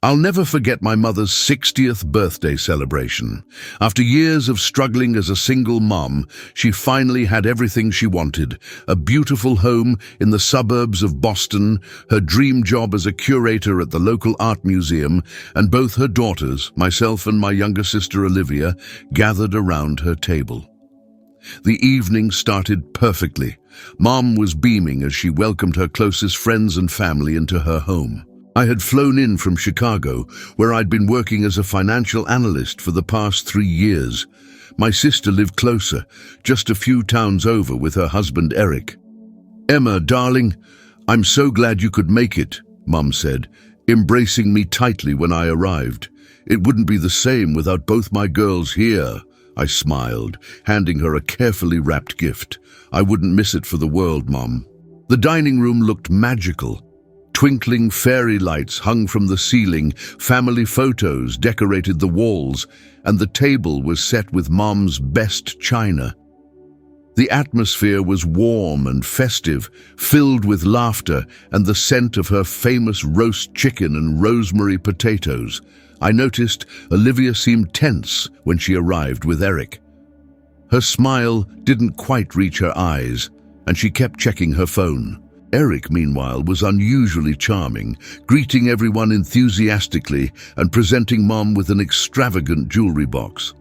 I'll never forget my mother's 60th birthday celebration. After years of struggling as a single mom, she finally had everything she wanted: a beautiful home in the suburbs of Boston, her dream job as a curator at the local art museum, and both her daughters, myself and my younger sister Olivia, gathered around her table. The evening started perfectly. Mom was beaming as she welcomed her closest friends and family into her home. I had flown in from Chicago, where I'd been working as a financial analyst for the past 3 years. My sister lived closer, just a few towns over, with her husband Eric. "Emma, darling, I'm so glad you could make it," Mum said, embracing me tightly when I arrived. "It wouldn't be the same without both my girls here." I smiled, handing her a carefully wrapped gift. "I wouldn't miss it for the world, Mom." The dining room looked magical. Twinkling fairy lights hung from the ceiling, family photos decorated the walls, and the table was set with Mom's best china. The atmosphere was warm and festive, filled with laughter and the scent of her famous roast chicken and rosemary potatoes. I noticed Olivia seemed tense when she arrived with Eric. Her smile didn't quite reach her eyes, and she kept checking her phone. Eric, meanwhile, was unusually charming, greeting everyone enthusiastically and presenting Mom with an extravagant jewelry box.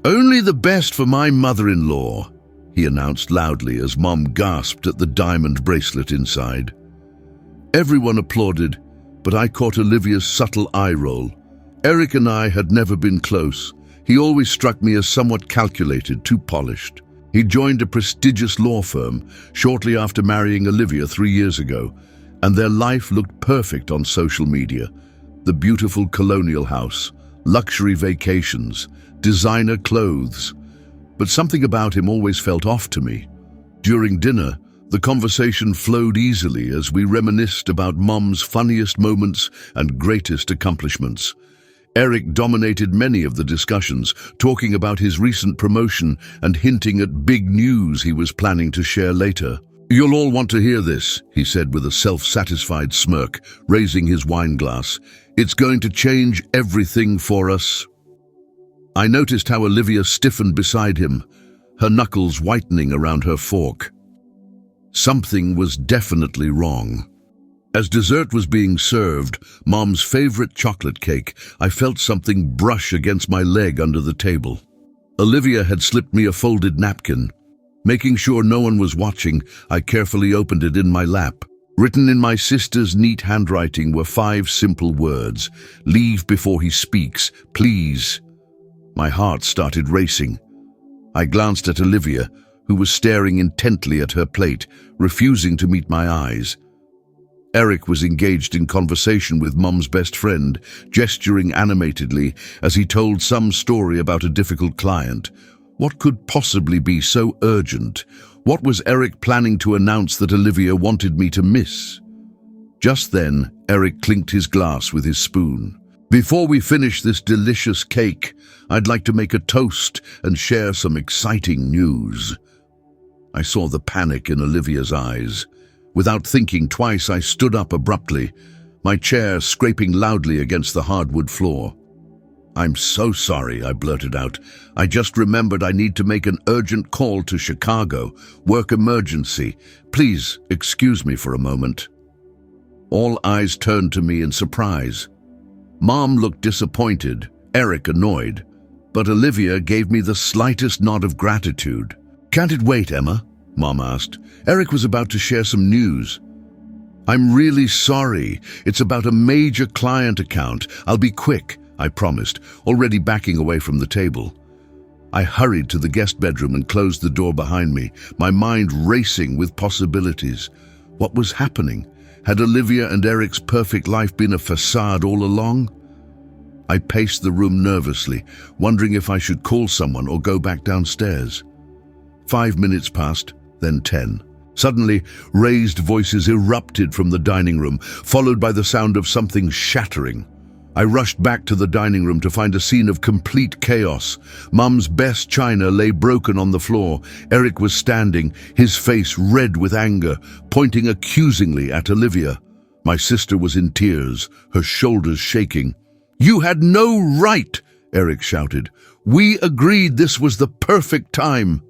"Only the best for my mother-in-law," he announced loudly as Mom gasped at the diamond bracelet inside. Everyone applauded, but I caught Olivia's subtle eye roll. Eric and I had never been close. He always struck me as somewhat calculated, too polished. He joined a prestigious law firm shortly after marrying Olivia 3 years ago, and their life looked perfect on social media. The beautiful colonial house, luxury vacations, designer clothes. But something about him always felt off to me. During dinner, the conversation flowed easily as we reminisced about Mom's funniest moments and greatest accomplishments. Eric dominated many of the discussions, talking about his recent promotion and hinting at big news he was planning to share later. "You'll all want to hear this," he said with a self-satisfied smirk, raising his wine glass. "It's going to change everything for us." I noticed how Olivia stiffened beside him, her knuckles whitening around her fork. Something was definitely wrong. As dessert was being served, Mom's favorite chocolate cake, I felt something brush against my leg under the table. Olivia had slipped me a folded napkin. Making sure no one was watching, I carefully opened it in my lap. Written in my sister's neat handwriting were 5 simple words: "Leave before he speaks, please." My heart started racing. I glanced at Olivia, who was staring intently at her plate, refusing to meet my eyes. Eric was engaged in conversation with Mom's best friend, gesturing animatedly as he told some story about a difficult client. What could possibly be so urgent? What was Eric planning to announce that Olivia wanted me to miss? Just then, Eric clinked his glass with his spoon. "Before we finish this delicious cake, I'd like to make a toast and share some exciting news." I saw the panic in Olivia's eyes. Without thinking twice, I stood up abruptly, my chair scraping loudly against the hardwood floor. "I'm so sorry," I blurted out. "I just remembered I need to make an urgent call to Chicago. Work emergency. Please excuse me for a moment." All eyes turned to me in surprise. Mom looked disappointed, Eric annoyed, but Olivia gave me the slightest nod of gratitude. "Can't it wait, Emma?" Mom asked. "Eric was about to share some news." "I'm really sorry. It's about a major client account. I'll be quick," I promised, already backing away from the table. I hurried to the guest bedroom and closed the door behind me, my mind racing with possibilities. What was happening? Had Olivia and Eric's perfect life been a facade all along? I paced the room nervously, wondering if I should call someone or go back downstairs. 5 minutes passed, then 10. Suddenly, raised voices erupted from the dining room, followed by the sound of something shattering. I rushed back to the dining room to find a scene of complete chaos. Mum's best china lay broken on the floor. Eric was standing, his face red with anger, pointing accusingly at Olivia. My sister was in tears, her shoulders shaking. "You had no right," Eric shouted. "We agreed this was the perfect time."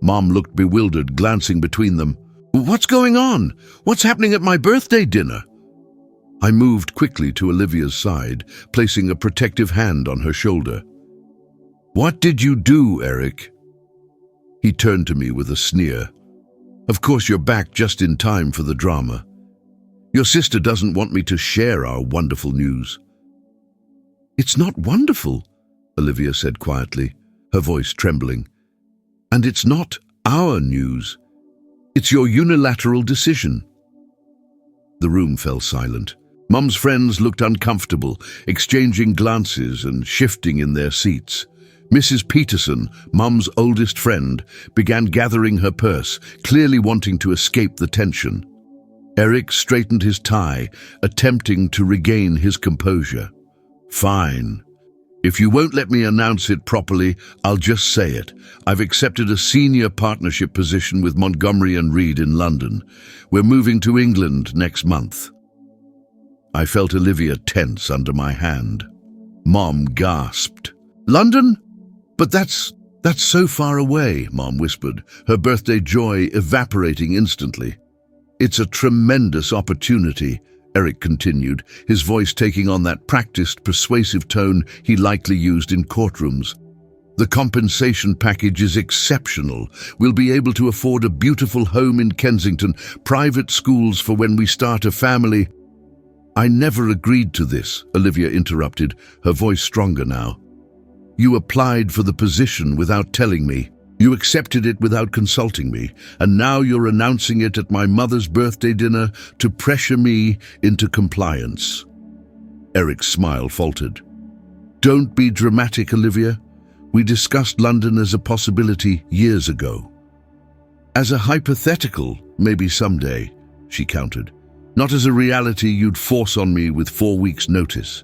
Mom looked bewildered, glancing between them. "What's going on? What's happening at my birthday dinner?" I moved quickly to Olivia's side, placing a protective hand on her shoulder. "What did you do, Eric?" He turned to me with a sneer. "Of course you're back just in time for the drama. Your sister doesn't want me to share our wonderful news." "It's not wonderful," Olivia said quietly, her voice trembling. "And it's not our news. It's your unilateral decision." The room fell silent. Mum's friends looked uncomfortable, exchanging glances and shifting in their seats. Mrs. Peterson, Mum's oldest friend, began gathering her purse, clearly wanting to escape the tension. Eric straightened his tie, attempting to regain his composure. "Fine. If you won't let me announce it properly, I'll just say it. I've accepted a senior partnership position with Montgomery and Reed in London. We're moving to England next month." I felt Olivia tense under my hand. Mom gasped. "London? But that's so far away," Mom whispered, her birthday joy evaporating instantly. "It's a tremendous opportunity," Eric continued, his voice taking on that practiced, persuasive tone he likely used in courtrooms. "The compensation package is exceptional. We'll be able to afford a beautiful home in Kensington, private schools for when we start a family." "I never agreed to this," Olivia interrupted, her voice stronger now. "You applied for the position without telling me. You accepted it without consulting me, and now you're announcing it at my mother's birthday dinner to pressure me into compliance." Eric's smile faltered. "Don't be dramatic, Olivia. We discussed London as a possibility years ago." "As a hypothetical, maybe someday," she countered. "Not as a reality you'd force on me with 4 weeks' notice."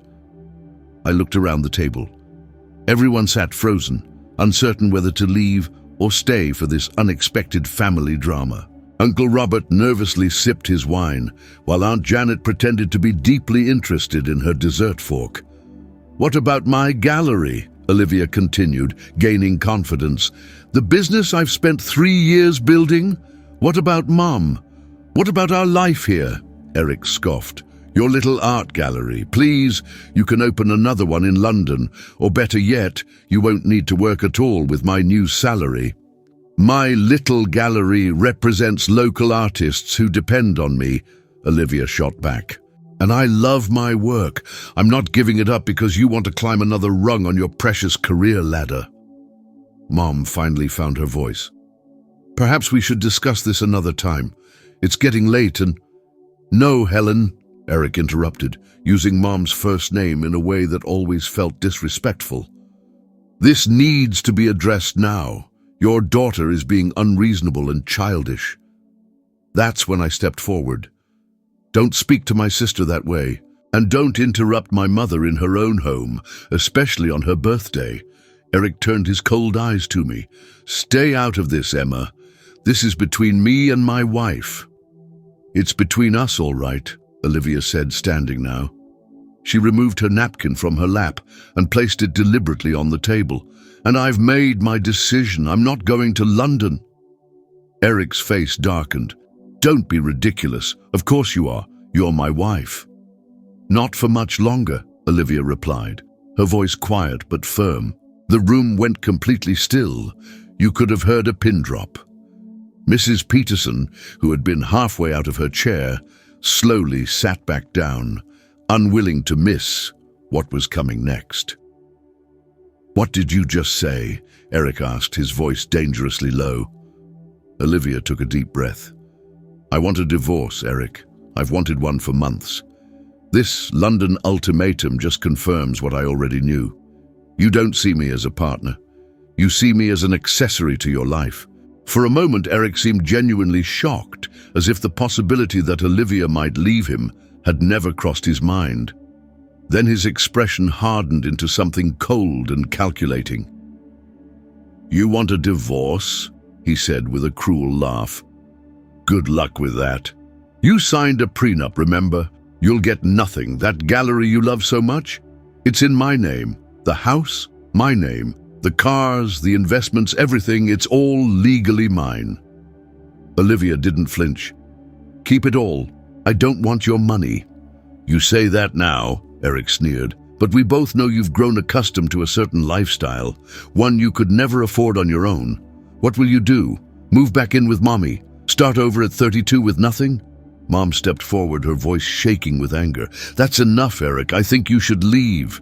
I looked around the table. Everyone sat frozen, uncertain whether to leave or stay for this unexpected family drama. Uncle Robert nervously sipped his wine, while Aunt Janet pretended to be deeply interested in her dessert fork. "What about my gallery?" Olivia continued, gaining confidence. "The business I've spent 3 years building? What about Mom? What about our life here?" Eric scoffed. "Your little art gallery. Please, you can open another one in London, or better yet, you won't need to work at all with my new salary." "My little gallery represents local artists who depend on me," Olivia shot back. "And I love my work. I'm not giving it up because you want to climb another rung on your precious career ladder." Mom finally found her voice. "Perhaps we should discuss this another time. It's getting late and—" "No, Helen," Eric interrupted, using Mom's first name in a way that always felt disrespectful. "This needs to be addressed now. Your daughter is being unreasonable and childish." That's when I stepped forward. "Don't speak to my sister that way, and don't interrupt my mother in her own home, especially on her birthday." Eric turned his cold eyes to me. "Stay out of this, Emma. This is between me and my wife." "It's between us, all right," Olivia said, standing now. She removed her napkin from her lap and placed it deliberately on the table. "And I've made my decision. I'm not going to London." Eric's face darkened. "Don't be ridiculous. Of course you are. You're my wife." "Not for much longer," Olivia replied, her voice quiet but firm. The room went completely still. You could have heard a pin drop. Mrs. Peterson, who had been halfway out of her chair, slowly sat back down, unwilling to miss what was coming next. "What did you just say?" Eric asked, his voice dangerously low. Olivia took a deep breath. "I want a divorce, Eric. I've wanted one for months. This London ultimatum just confirms what I already knew. You don't see me as a partner. You see me as an accessory to your life." For a moment, Eric seemed genuinely shocked, as if the possibility that Olivia might leave him had never crossed his mind. Then his expression hardened into something cold and calculating. "You want a divorce?" he said with a cruel laugh. "Good luck with that. You signed a prenup, remember? You'll get nothing. That gallery you love so much? It's in my name. The house, my name. The cars, the investments, everything, it's all legally mine. Olivia didn't flinch. Keep it all. I don't want your money. You say that now, Eric sneered, but we both know you've grown accustomed to a certain lifestyle, one you could never afford on your own. What will you do? Move back in with Mommy? Start over at 32 with nothing? Mom stepped forward, her voice shaking with anger. That's enough, Eric. I think you should leave.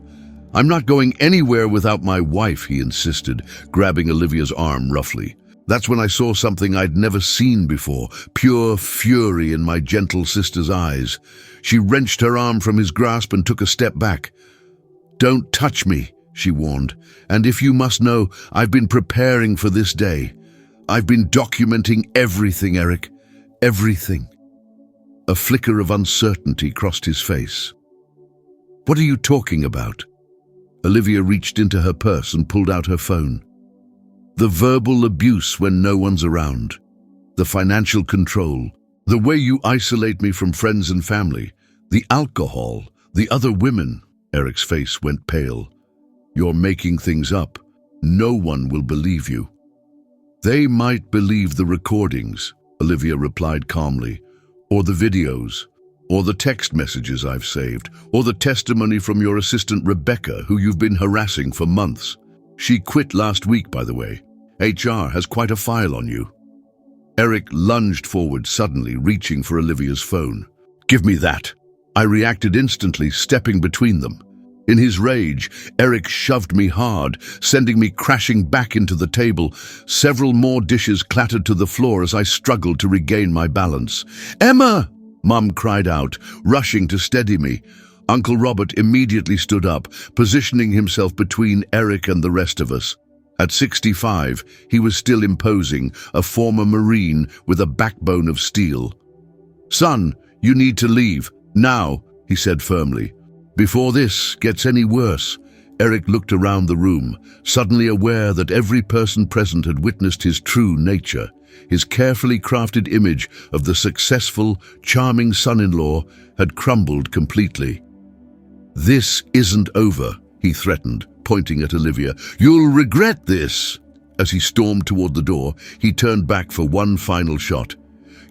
I'm not going anywhere without my wife, he insisted, grabbing Olivia's arm roughly. That's when I saw something I'd never seen before, pure fury in my gentle sister's eyes. She wrenched her arm from his grasp and took a step back. Don't touch me, she warned. And if you must know, I've been preparing for this day. I've been documenting everything, Eric. Everything. A flicker of uncertainty crossed his face. What are you talking about? Olivia reached into her purse and pulled out her phone. The verbal abuse when no one's around. The financial control. The way you isolate me from friends and family. The alcohol. The other women. Eric's face went pale. You're making things up. No one will believe you. They might believe the recordings, Olivia replied calmly, or the videos, or the text messages I've saved, or the testimony from your assistant Rebecca, who you've been harassing for months. She quit last week, by the way. HR has quite a file on you. Eric lunged forward suddenly, reaching for Olivia's phone. Give me that. I reacted instantly, stepping between them. In his rage, Eric shoved me hard, sending me crashing back into the table. Several more dishes clattered to the floor as I struggled to regain my balance. Emma! Mum cried out, rushing to steady me. Uncle Robert immediately stood up, positioning himself between Eric and the rest of us. At 65, he was still imposing, a former Marine with a backbone of steel. Son, you need to leave, now, he said firmly. Before this gets any worse. Eric looked around the room, suddenly aware that every person present had witnessed his true nature. His carefully crafted image of the successful, charming son-in-law had crumbled completely. This isn't over, he threatened, pointing at Olivia. You'll regret this. As he stormed toward the door, he turned back for one final shot.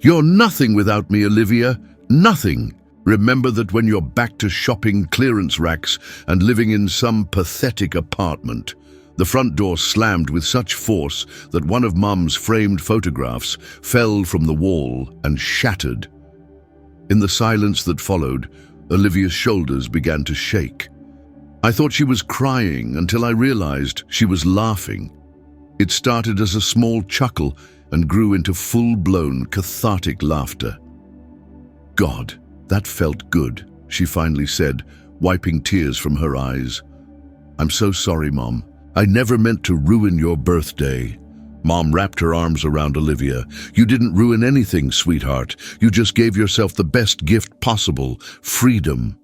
You're nothing without me, Olivia. Nothing. Remember that when you're back to shopping clearance racks and living in some pathetic apartment. The front door slammed with such force that one of Mum's framed photographs fell from the wall and shattered. In the silence that followed, Olivia's shoulders began to shake. I thought she was crying until I realized she was laughing. It started as a small chuckle and grew into full-blown, cathartic laughter. God, that felt good, she finally said, wiping tears from her eyes. I'm so sorry, Mom. I never meant to ruin your birthday. Mom wrapped her arms around Olivia. You didn't ruin anything, sweetheart. You just gave yourself the best gift possible, freedom.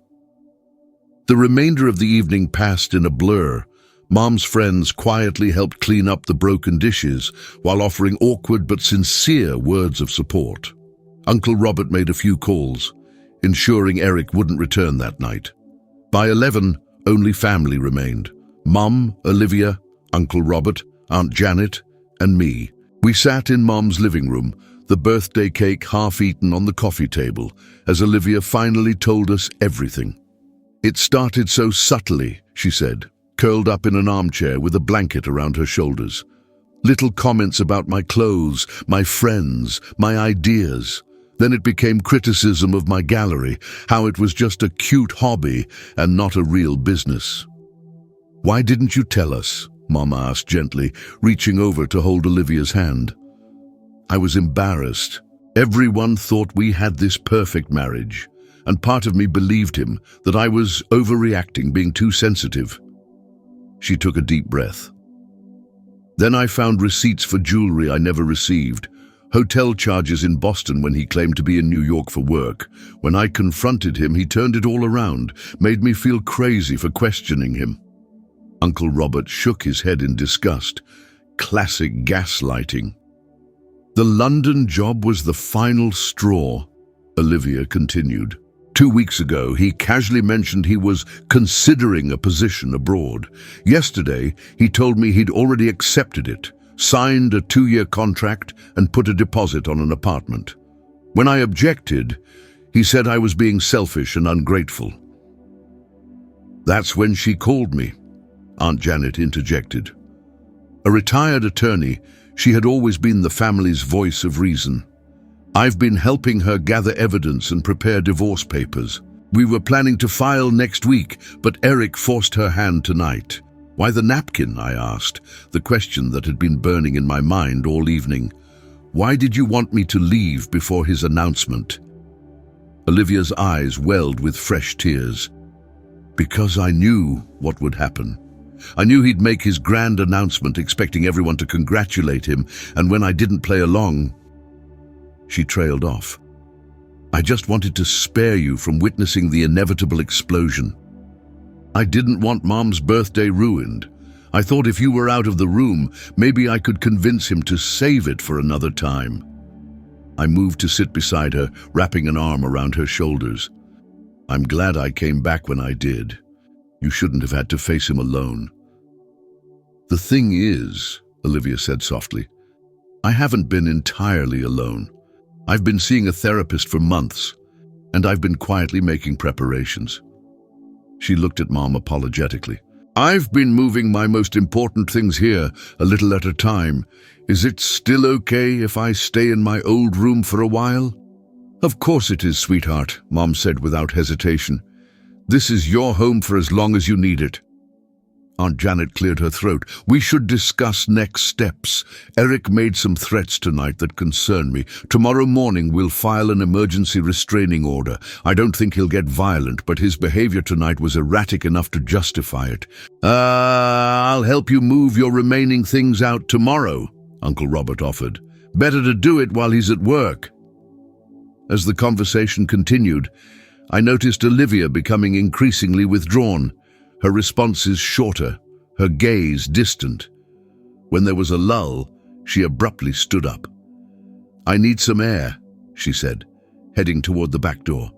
The remainder of the evening passed in a blur. Mom's friends quietly helped clean up the broken dishes while offering awkward but sincere words of support. Uncle Robert made a few calls, ensuring Eric wouldn't return that night. By 11, only family remained. Mum, Olivia, Uncle Robert, Aunt Janet, and me. We sat in Mom's living room, the birthday cake half-eaten on the coffee table, as Olivia finally told us everything. It started so subtly, she said, curled up in an armchair with a blanket around her shoulders. Little comments about my clothes, my friends, my ideas. Then it became criticism of my gallery, how it was just a cute hobby and not a real business. Why didn't you tell us? Mom asked gently, reaching over to hold Olivia's hand. I was embarrassed. Everyone thought we had this perfect marriage, and part of me believed him, that I was overreacting, being too sensitive. She took a deep breath. Then I found receipts for jewelry I never received, hotel charges in Boston when he claimed to be in New York for work. When I confronted him, he turned it all around, made me feel crazy for questioning him. Uncle Robert shook his head in disgust. Classic gaslighting. The London job was the final straw, Olivia continued. 2 weeks ago, he casually mentioned he was considering a position abroad. Yesterday, he told me he'd already accepted it, signed a 2-year contract, and put a deposit on an apartment. When I objected, he said I was being selfish and ungrateful. That's when she called me, Aunt Janet interjected. A retired attorney, she had always been the family's voice of reason. I've been helping her gather evidence and prepare divorce papers. We were planning to file next week, but Eric forced her hand tonight. Why the napkin, I asked, the question that had been burning in my mind all evening. Why did you want me to leave before his announcement? Olivia's eyes welled with fresh tears. Because I knew what would happen. I knew he'd make his grand announcement expecting everyone to congratulate him, and when I didn't play along, she trailed off. I just wanted to spare you from witnessing the inevitable explosion. I didn't want Mom's birthday ruined. I thought if you were out of the room, maybe I could convince him to save it for another time. I moved to sit beside her, wrapping an arm around her shoulders. I'm glad I came back when I did. You shouldn't have had to face him alone. The thing is, Olivia said softly, I haven't been entirely alone. I've been seeing a therapist for months, and I've been quietly making preparations. She looked at Mom apologetically. I've been moving my most important things here, a little at a time. Is it still okay if I stay in my old room for a while? Of course it is, sweetheart, Mom said without hesitation. This is your home for as long as you need it. Aunt Janet cleared her throat. We should discuss next steps. Eric made some threats tonight that concern me. Tomorrow morning we'll file an emergency restraining order. I don't think he'll get violent, but his behavior tonight was erratic enough to justify it. I'll help you move your remaining things out tomorrow, Uncle Robert offered. Better to do it while he's at work. As the conversation continued, I noticed Olivia becoming increasingly withdrawn. Her responses shorter, her gaze distant. When there was a lull, she abruptly stood up. I need some air, she said, heading toward the back door.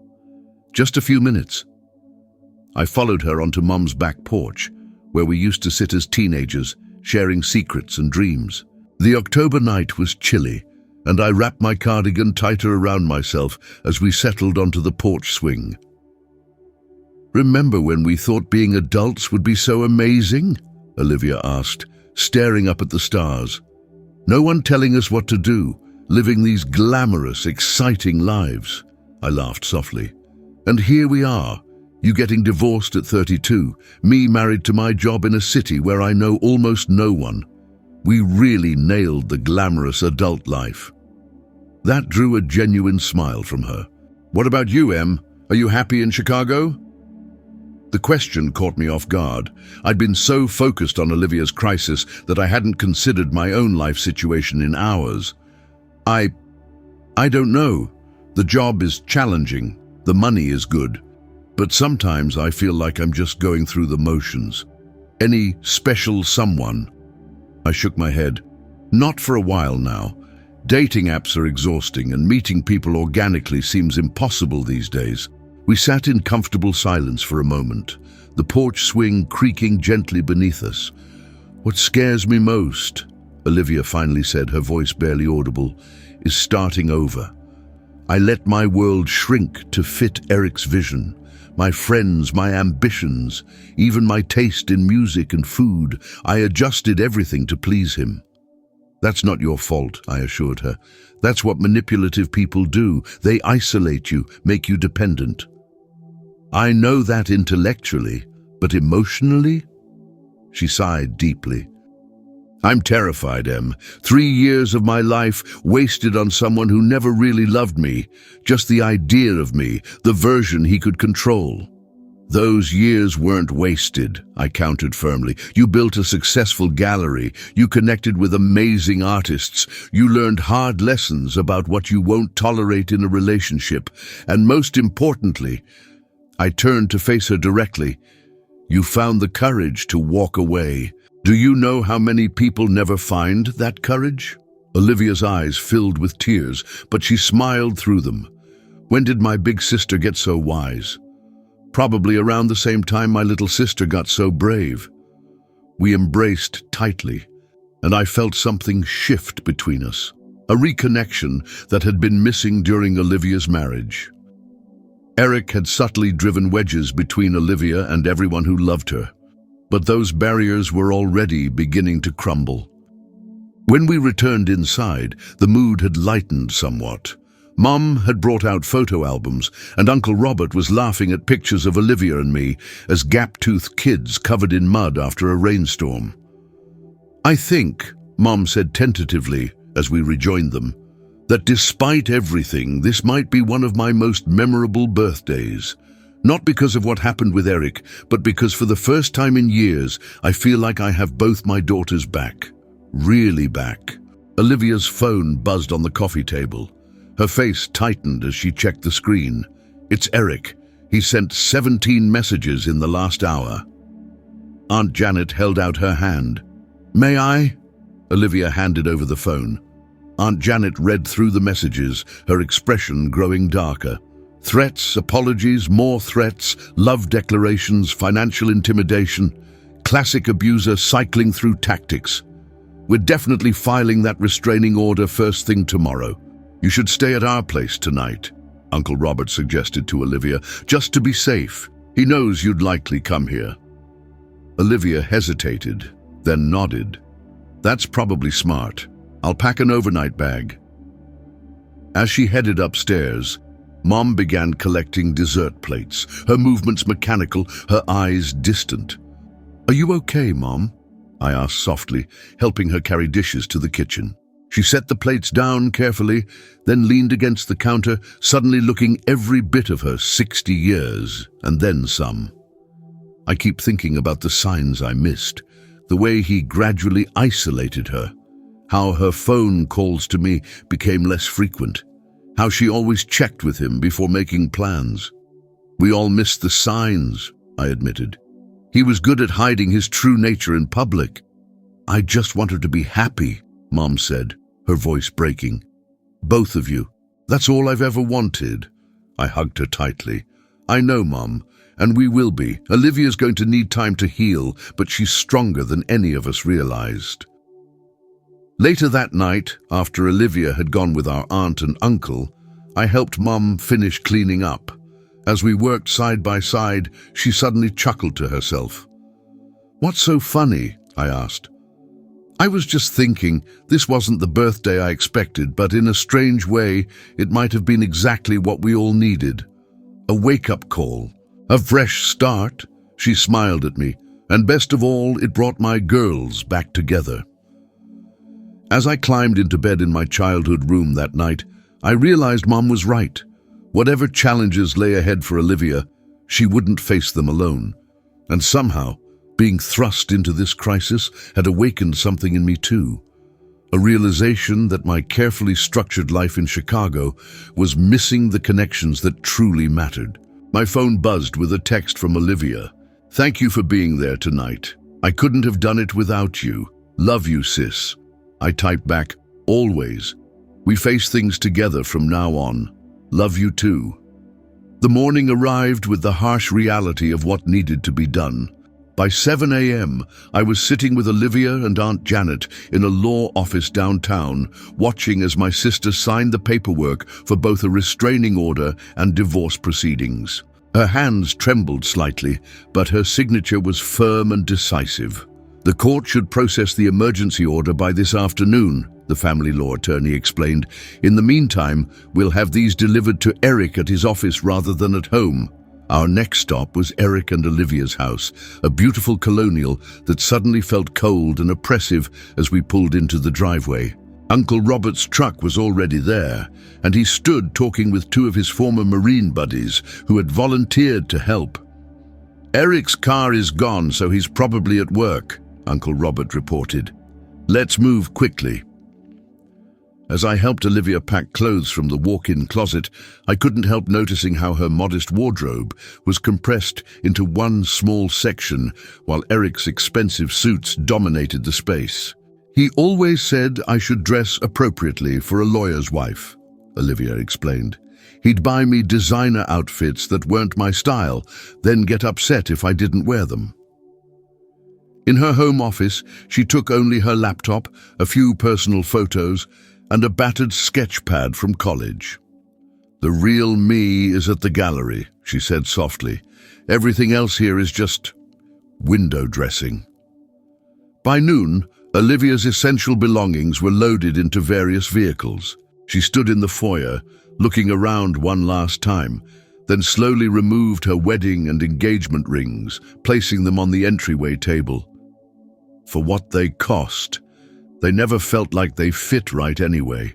Just a few minutes. I followed her onto Mum's back porch, where we used to sit as teenagers, sharing secrets and dreams. The October night was chilly, and I wrapped my cardigan tighter around myself as we settled onto the porch swing. Remember when we thought being adults would be so amazing? Olivia asked, staring up at the stars. No one telling us what to do, living these glamorous, exciting lives. I laughed softly. And here we are, you getting divorced at 32, me married to my job in a city where I know almost no one. We really nailed the glamorous adult life. That drew a genuine smile from her. What about you, Em? Are you happy in Chicago? The question caught me off guard. I'd been so focused on Olivia's crisis that I hadn't considered my own life situation in hours. I don't know. The job is challenging. The money is good. But sometimes I feel like I'm just going through the motions. Any special someone? I shook my head. Not for a while now. Dating apps are exhausting and meeting people organically seems impossible these days. We sat in comfortable silence for a moment, the porch swing creaking gently beneath us. What scares me most, Olivia finally said, her voice barely audible, is starting over. I let my world shrink to fit Eric's vision, my friends, my ambitions, even my taste in music and food. I adjusted everything to please him. That's not your fault, I assured her. That's what manipulative people do. They isolate you, make you dependent. I know that intellectually, but emotionally? She sighed deeply. I'm terrified, Em. 3 years of my life wasted on someone who never really loved me, just the idea of me, the version he could control. Those years weren't wasted, I countered firmly. You built a successful gallery, you connected with amazing artists, you learned hard lessons about what you won't tolerate in a relationship, and most importantly, I turned to face her directly. You found the courage to walk away. Do you know how many people never find that courage? Olivia's eyes filled with tears, but she smiled through them. When did my big sister get so wise? Probably around the same time my little sister got so brave. We embraced tightly, and I felt something shift between us, a reconnection that had been missing during Olivia's marriage. Eric had subtly driven wedges between Olivia and everyone who loved her, but those barriers were already beginning to crumble. When we returned inside, the mood had lightened somewhat. Mom had brought out photo albums, and Uncle Robert was laughing at pictures of Olivia and me as gap-toothed kids covered in mud after a rainstorm. I think, Mom said tentatively as we rejoined them, that despite everything, this might be one of my most memorable birthdays. Not because of what happened with Eric, but because for the first time in years, I feel like I have both my daughters back. Really back. Olivia's phone buzzed on the coffee table. Her face tightened as she checked the screen. It's Eric. He sent 17 messages in the last hour. Aunt Janet held out her hand. May I? Olivia handed over the phone. Aunt Janet read through the messages, her expression growing darker. Threats, apologies, more threats, love declarations, financial intimidation. Classic abuser cycling through tactics. We're definitely filing that restraining order first thing tomorrow. You should stay at our place tonight, Uncle Robert suggested to Olivia, just to be safe. He knows you'd likely come here. Olivia hesitated, then nodded. That's probably smart. I'll pack an overnight bag. As she headed upstairs, Mom began collecting dessert plates, her movements mechanical, her eyes distant. Are you okay, Mom? I asked softly, helping her carry dishes to the kitchen. She set the plates down carefully, then leaned against the counter, suddenly looking every bit of her 60 years, and then some. I keep thinking about the signs I missed, the way he gradually isolated her, how her phone calls to me became less frequent, how she always checked with him before making plans. We all missed the signs, I admitted. He was good at hiding his true nature in public. I just want her to be happy, Mom said, her voice breaking. Both of you. That's all I've ever wanted. I hugged her tightly. I know, Mom, and we will be. Olivia's going to need time to heal, but she's stronger than any of us realized. Later that night, after Olivia had gone with our aunt and uncle, I helped Mom finish cleaning up. As we worked side by side, she suddenly chuckled to herself. What's so funny? I asked. I was just thinking, this wasn't the birthday I expected, but in a strange way, it might have been exactly what we all needed. A wake-up call. A fresh start. She smiled at me, and best of all, it brought my girls back together. As I climbed into bed in my childhood room that night, I realized Mom was right. Whatever challenges lay ahead for Olivia, she wouldn't face them alone. And somehow, being thrust into this crisis had awakened something in me too. A realization that my carefully structured life in Chicago was missing the connections that truly mattered. My phone buzzed with a text from Olivia. Thank you for being there tonight. I couldn't have done it without you. Love you, sis. I typed back, always. We face things together from now on. Love you too. The morning arrived with the harsh reality of what needed to be done. By 7 a.m., I was sitting with Olivia and Aunt Janet in a law office downtown, watching as my sister signed the paperwork for both a restraining order and divorce proceedings. Her hands trembled slightly, but her signature was firm and decisive. The court should process the emergency order by this afternoon, the family law attorney explained. In the meantime, we'll have these delivered to Eric at his office rather than at home. Our next stop was Eric and Olivia's house, a beautiful colonial that suddenly felt cold and oppressive as we pulled into the driveway. Uncle Robert's truck was already there, and he stood talking with two of his former Marine buddies who had volunteered to help. Eric's car is gone, so he's probably at work, Uncle Robert reported. Let's move quickly. As I helped Olivia pack clothes from the walk-in closet, I couldn't help noticing how her modest wardrobe was compressed into one small section, while Eric's expensive suits dominated the space. He always said I should dress appropriately for a lawyer's wife, Olivia explained. He'd buy me designer outfits that weren't my style, then get upset if I didn't wear them. In her home office, she took only her laptop, a few personal photos, and a battered sketch pad from college. "The real me is at the gallery," she said softly. "Everything else here is just window dressing." By noon, Olivia's essential belongings were loaded into various vehicles. She stood in the foyer, looking around one last time, then slowly removed her wedding and engagement rings, placing them on the entryway table. For what they cost, they never felt like they fit right anyway.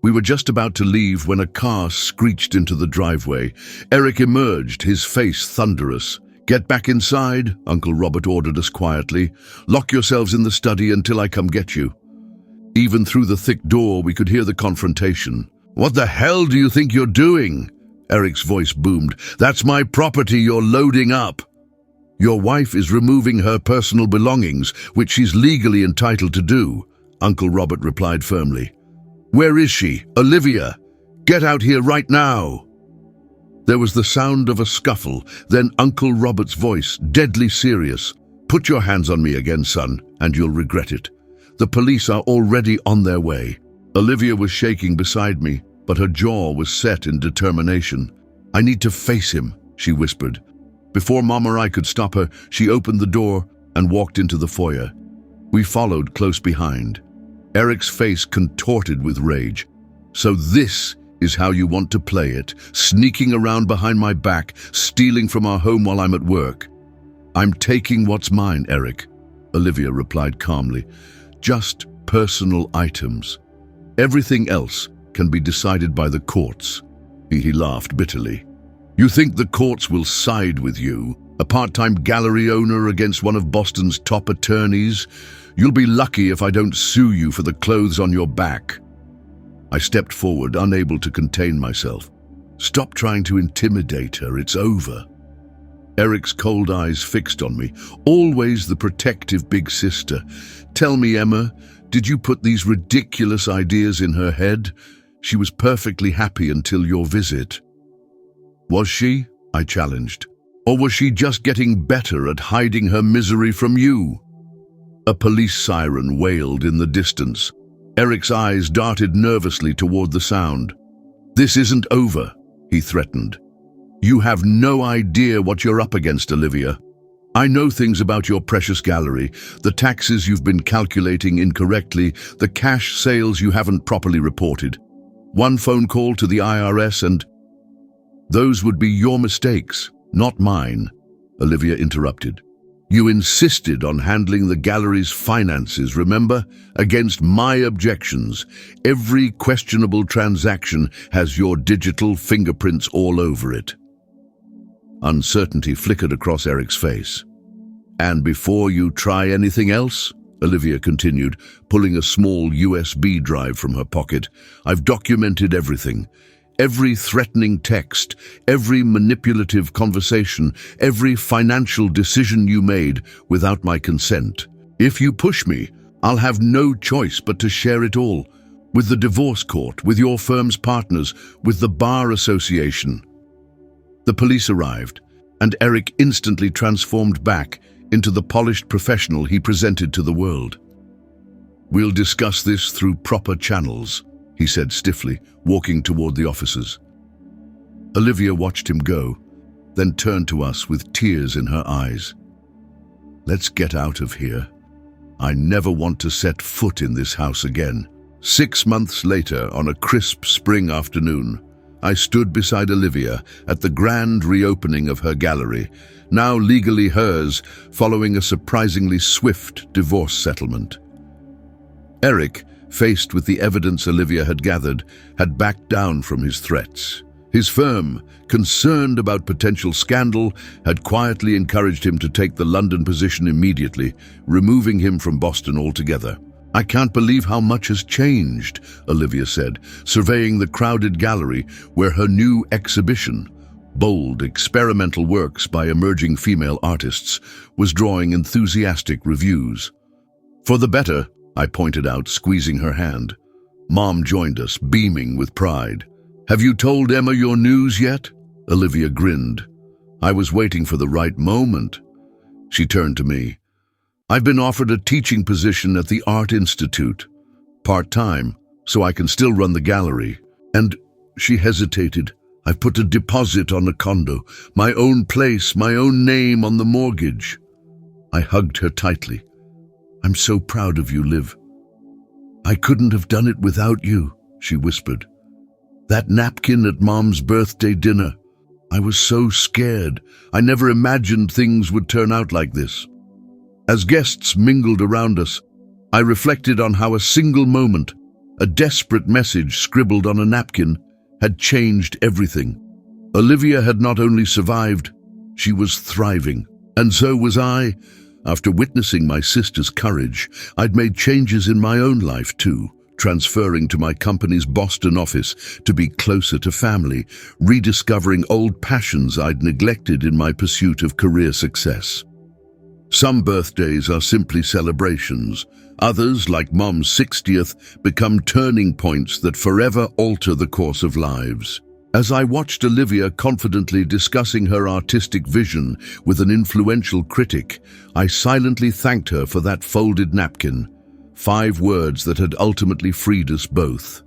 We were just about to leave when a car screeched into the driveway. Eric emerged, his face thunderous. "Get back inside," Uncle Robert ordered us quietly. "Lock yourselves in the study until I come get you." Even through the thick door, we could hear the confrontation. "What the hell do you think you're doing?" Eric's voice boomed. "That's my property you're loading up." "Your wife is removing her personal belongings, which she's legally entitled to do," Uncle Robert replied firmly. "Where is she? Olivia! Get out here right now!" There was the sound of a scuffle, then Uncle Robert's voice, deadly serious. "Put your hands on me again, son, and you'll regret it. The police are already on their way." Olivia was shaking beside me, but her jaw was set in determination. "I need to face him," she whispered. Before Mom or I could stop her, she opened the door and walked into the foyer. We followed close behind. Eric's face contorted with rage. "So this is how you want to play it, sneaking around behind my back, stealing from our home while I'm at work." "I'm taking what's mine, Eric," Olivia replied calmly. "Just personal items. Everything else can be decided by the courts." He laughed bitterly. "You think the courts will side with you, a part-time gallery owner against one of Boston's top attorneys? You'll be lucky if I don't sue you for the clothes on your back." I stepped forward, unable to contain myself. "Stop trying to intimidate her, it's over." Eric's cold eyes fixed on me, always the protective big sister. "Tell me, Emma, did you put these ridiculous ideas in her head? She was perfectly happy until your visit." "Was she?" I challenged. "Or was she just getting better at hiding her misery from you?" A police siren wailed in the distance. Eric's eyes darted nervously toward the sound. "This isn't over," he threatened. "You have no idea what you're up against, Olivia. I know things about your precious gallery, the taxes you've been calculating incorrectly, the cash sales you haven't properly reported. One phone call to the IRS and—" "Those would be your mistakes, not mine," Olivia interrupted. "You insisted on handling the gallery's finances, remember? Against my objections. Every questionable transaction has your digital fingerprints all over it." Uncertainty flickered across Eric's face. "And before you try anything else," Olivia continued, pulling a small USB drive from her pocket, "I've documented everything. Every threatening text, every manipulative conversation, every financial decision you made without my consent. If you push me, I'll have no choice but to share it all. With the divorce court, with your firm's partners, with the bar association." The police arrived, and Eric instantly transformed back into the polished professional he presented to the world. "We'll discuss this through proper channels," he said stiffly, walking toward the officers. Olivia watched him go, then turned to us with tears in her eyes. "Let's get out of here. I never want to set foot in this house again." 6 months later, on a crisp spring afternoon, I stood beside Olivia at the grand reopening of her gallery, now legally hers following a surprisingly swift divorce settlement. Eric, faced with the evidence Olivia had gathered, had backed down from his threats. His firm, concerned about potential scandal, had quietly encouraged him to take the London position immediately, removing him from Boston altogether. "I can't believe how much has changed," Olivia said, surveying the crowded gallery where her new exhibition, bold, experimental works by emerging female artists, was drawing enthusiastic reviews. "For the better," I pointed out, squeezing her hand. Mom joined us, beaming with pride. "Have you told Emma your news yet?" Olivia grinned. I was waiting for the right moment. She turned to me. "I've been offered a teaching position at the Art Institute, part-time, so I can still run the gallery. And," she hesitated, "I've put a deposit on a condo, my own place, my own name on the mortgage." I hugged her tightly. "I'm so proud of you, Liv." "I couldn't have done it without you," she whispered. "That napkin at Mom's birthday dinner. I was so scared. I never imagined things would turn out like this." As guests mingled around us, I reflected on how a single moment, a desperate message scribbled on a napkin, had changed everything. Olivia had not only survived, she was thriving. And so was I. After witnessing my sister's courage, I'd made changes in my own life too, transferring to my company's Boston office to be closer to family, rediscovering old passions I'd neglected in my pursuit of career success. Some birthdays are simply celebrations. Others, like Mom's 60th, become turning points that forever alter the course of lives. As I watched Olivia confidently discussing her artistic vision with an influential critic, I silently thanked her for that folded napkin, 5 words that had ultimately freed us both.